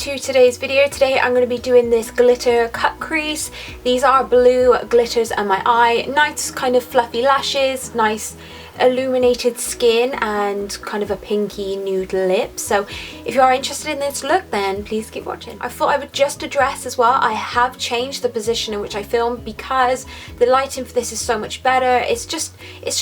to today's video. Today I'm going to be doing this glitter cut crease. These are blue glitters on my eye. Nice kind of fluffy lashes, nice illuminated skin, and kind of a pinky nude lip. So if you are interested in this look, then please keep watching. I thought I would just address as well, I have changed the position in which I film because the lighting for this is so much better. It's just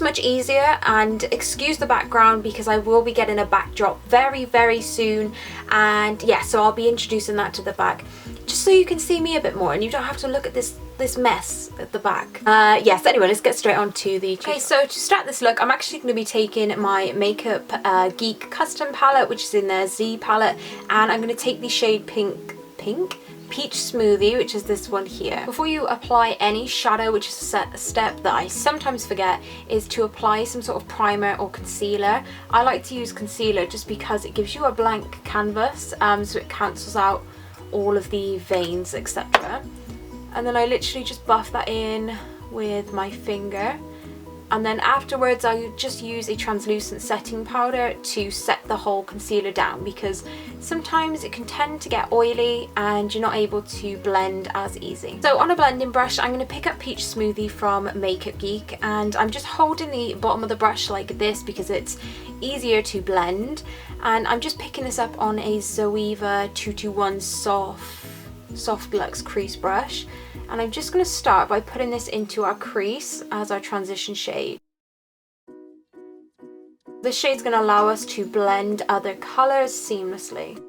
much easier, and excuse the background because I will be getting a backdrop very soon, and yeah, so I'll be introducing that to the back just so you can see me a bit more and you don't have to look at this mess at the back. Yes, anyway, let's get straight on to the tutorial. Okay, so to start this look, I'm actually going to be taking my Makeup Geek custom palette, which is in their Z palette, and I'm going to take the shade Peach Smoothie, which is this one here. Before you apply any shadow, which is a step that I sometimes forget, is to apply some sort of primer or concealer. I like to use concealer just because it gives you a blank canvas, so it cancels out all of the veins, etc. And then I literally just buff that in with my finger, and then afterwards I just use a translucent setting powder to set the whole concealer down, because sometimes it can tend to get oily and you're not able to blend as easy. So on a blending brush, I'm going to pick up Peach Smoothie from Makeup Geek, and I'm just holding the bottom of the brush like this because it's easier to blend, and I'm just picking this up on a Zoeva 221 soft luxe crease brush, and I'm just going to start by putting this into our crease as our transition shade. This shade's going to allow us to blend other colours seamlessly.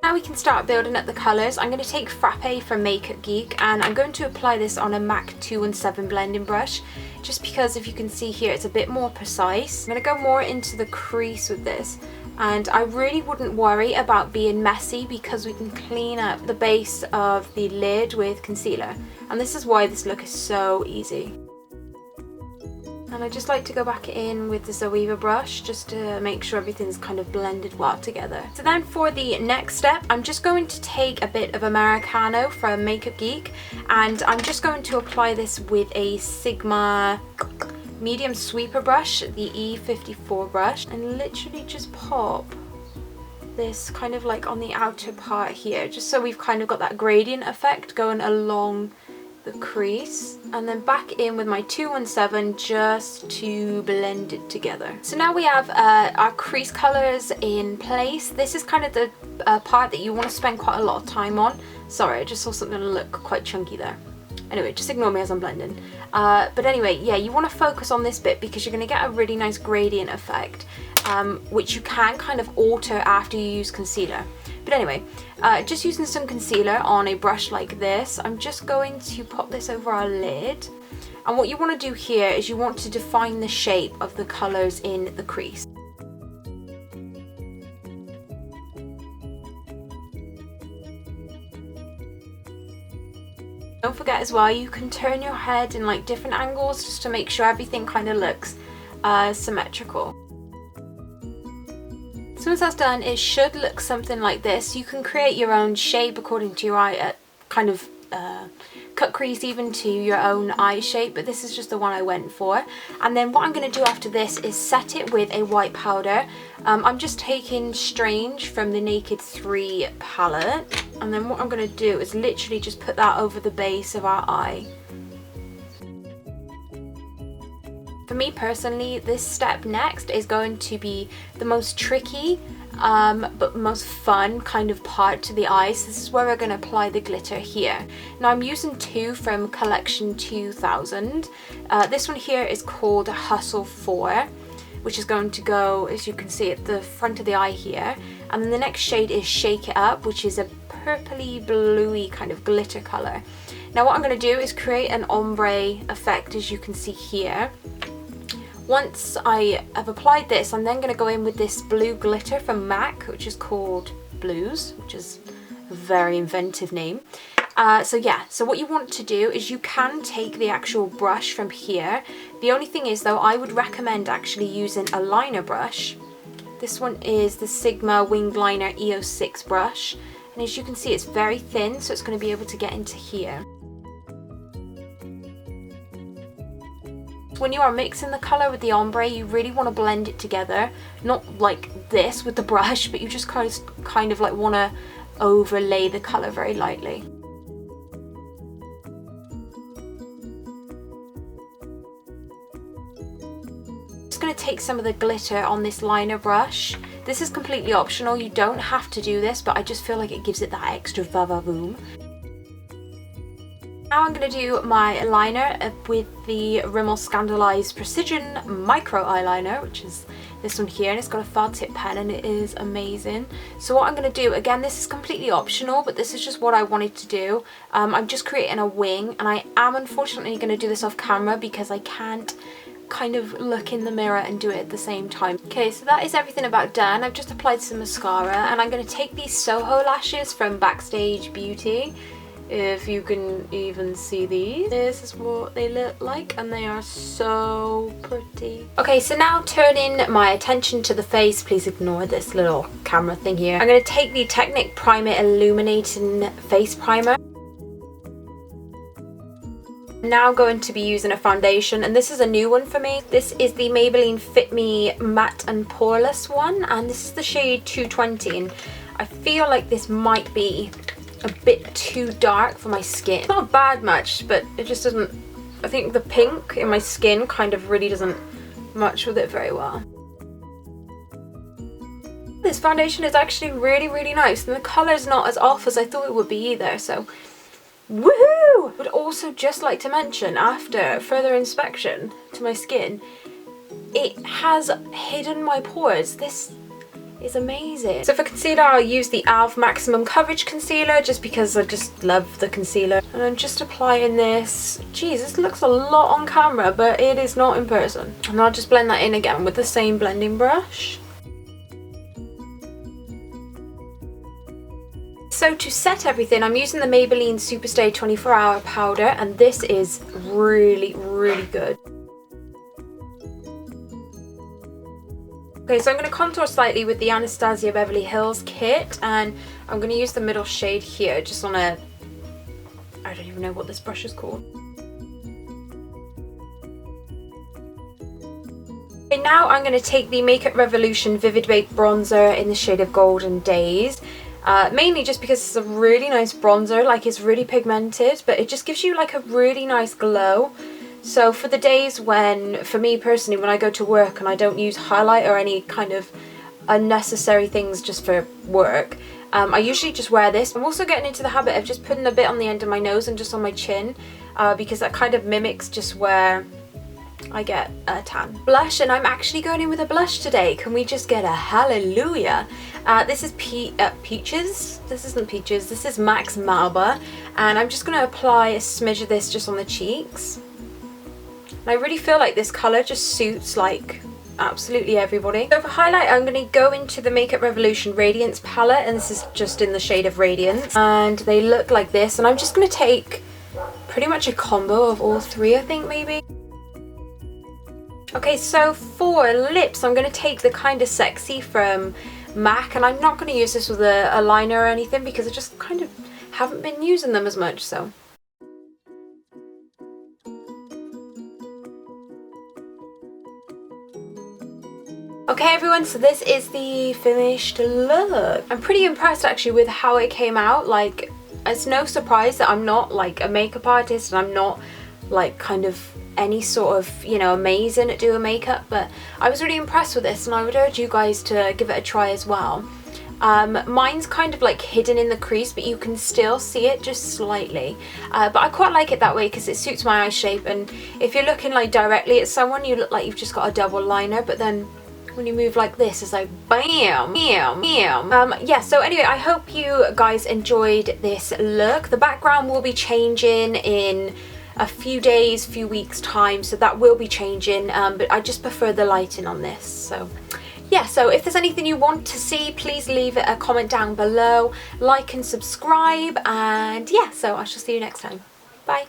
Now we can start building up the colours. I'm going to take Frappe from Makeup Geek, and I'm going to apply this on a MAC 217 blending brush, just because if you can see here it's a bit more precise. I'm going to go more into the crease with this, and I really wouldn't worry about being messy because we can clean up the base of the lid with concealer, and this is why this look is so easy. And I just like to go back in with the Zoeva brush just to make sure everything's kind of blended well together. So then for the next step, I'm just going to take a bit of Americano from Makeup Geek, and I'm just going to apply this with a Sigma medium sweeper brush, the E54 brush, and literally just pop this kind of like on the outer part here, just so we've kind of got that gradient effect going along the crease, and then back in with my 217 just to blend it together. So now we have our crease colors in place. This is kind of the part that you want to spend quite a lot of time on. Sorry, I just saw something look quite chunky there. Anyway, just ignore me as I'm blending. But anyway, yeah, you want to focus on this bit because you're going to get a really nice gradient effect, which you can kind of alter after you use concealer. But anyway, just using some concealer on a brush like this, I'm just going to pop this over our lid. And what you want to do here is you want to define the shape of the colours in the crease. Don't forget as well, you can turn your head in like different angles just to make sure everything kind of looks symmetrical. So once that's done, it should look something like this. You can create your own shape according to your eye, kind of cut crease even to your own eye shape, but this is just the one I went for. And then what I'm going to do after this is set it with a white powder. I'm just taking Strange from the Naked 3 palette, and then what I'm going to do is literally just put that over the base of our eye. For me personally, this step next is going to be the most tricky but most fun kind of part to the eyes. This is where we're going to apply the glitter here. Now I'm using two from Collection 2000. This one here is called Hustle 4, which is going to go, as you can see, at the front of the eye here. And then the next shade is Shake It Up, which is a purpley bluey kind of glitter colour. Now what I'm going to do is create an ombre effect, as you can see here. Once I have applied this, I'm then going to go in with this blue glitter from MAC, which is called Blues, which is a very inventive name. So yeah, so what you want to do is you can take the actual brush from here. The only thing is though, I would recommend actually using a liner brush. This one is the Sigma Winged Liner EO6 brush, and as you can see it's very thin, so it's going to be able to get into here. When you are mixing the colour with the ombre, you really want to blend it together. Not like this with the brush, but you just kind of like want to overlay the colour very lightly. I'm just going to take some of the glitter on this liner brush. This is completely optional, you don't have to do this, but I just feel like it gives it that extra va-va-voom. Now I'm going to do my liner with the Rimmel Scandalized Precision Micro Eyeliner, which is this one here, and it's got a felt tip pen and it is amazing. So what I'm going to do, again, this is completely optional, but this is just what I wanted to do. I'm just creating a wing, and I am unfortunately going to do this off camera because I can't kind of look in the mirror and do it at the same time. Okay, so that is everything about done. I've just applied some mascara, and I'm going to take these Soho lashes from Backstage Beauty. If you can even see these, this is what they look like, and they are so pretty. Okay, so now turning my attention to the face, please ignore this little camera thing here. I'm going to take the Technic Primer Illuminating Face Primer. I'm now going to be using a foundation, and this is a new one for me. This is the Maybelline Fit Me Matte and Poreless one, and this is the shade 220, and I feel like this might be a bit too dark for my skin. It's not bad much, but it just doesn't, I think the pink in my skin kind of really doesn't match with it very well. This foundation is actually really nice, and the colour's not as off as I thought it would be either, so woohoo! Would also just like to mention, after further inspection to my skin, it has hidden my pores. This is amazing. So for concealer, I'll use the e.l.f. Maximum Coverage Concealer, just because I just love the concealer. And I'm just applying this. Geez, this looks a lot on camera, but it is not in person. And I'll just blend that in again with the same blending brush. So to set everything, I'm using the Maybelline Superstay 24-Hour Powder, and this is really good. Okay, so I'm going to contour slightly with the Anastasia Beverly Hills kit, and I'm going to use the middle shade here, just on a, I don't even know what this brush is called. Okay, now I'm going to take the Makeup Revolution Vivid Bake Bronzer in the shade of Golden Days. Mainly just because it's a really nice bronzer, like it's really pigmented, but it just gives you like a really nice glow. So for the days when, for me personally, when I go to work and I don't use highlight or any kind of unnecessary things just for work, I usually just wear this. I'm also getting into the habit of just putting a bit on the end of my nose and just on my chin, because that kind of mimics just where I get a tan. Blush, and I'm actually going in with a blush today. Can we just get a hallelujah? This is Peaches. This isn't Peaches, this is Max Malba, and I'm just going to apply a smidge of this just on the cheeks. And I really feel like this colour just suits like absolutely everybody. So for highlight, I'm going to go into the Makeup Revolution Radiance palette, and this is just in the shade of Radiance, and they look like this, and I'm just going to take pretty much a combo of all three, I think, maybe. Okay, so for lips, I'm going to take the Kinda Sexy from MAC, and I'm not going to use this with a liner or anything because I just kind of haven't been using them as much, so. Okay everyone, so this is the finished look. I'm pretty impressed actually with how it came out. Like, it's no surprise that I'm not like a makeup artist, and I'm not like kind of any sort of, you know, amazing at doing makeup, but I was really impressed with this, and I would urge you guys to give it a try as well. Mine's kind of like hidden in the crease, but you can still see it just slightly, but I quite like it that way because it suits my eye shape, and if you're looking like directly at someone, you look like you've just got a double liner, but then when you move like this, it's like bam, bam, bam. Yeah, so anyway, I hope you guys enjoyed this look. The background will be changing in a few days, few weeks time, so that will be changing, but I just prefer the lighting on this. So yeah, so if there's anything you want to see, please leave a comment down below, like and subscribe, and yeah, so I shall see you next time. Bye.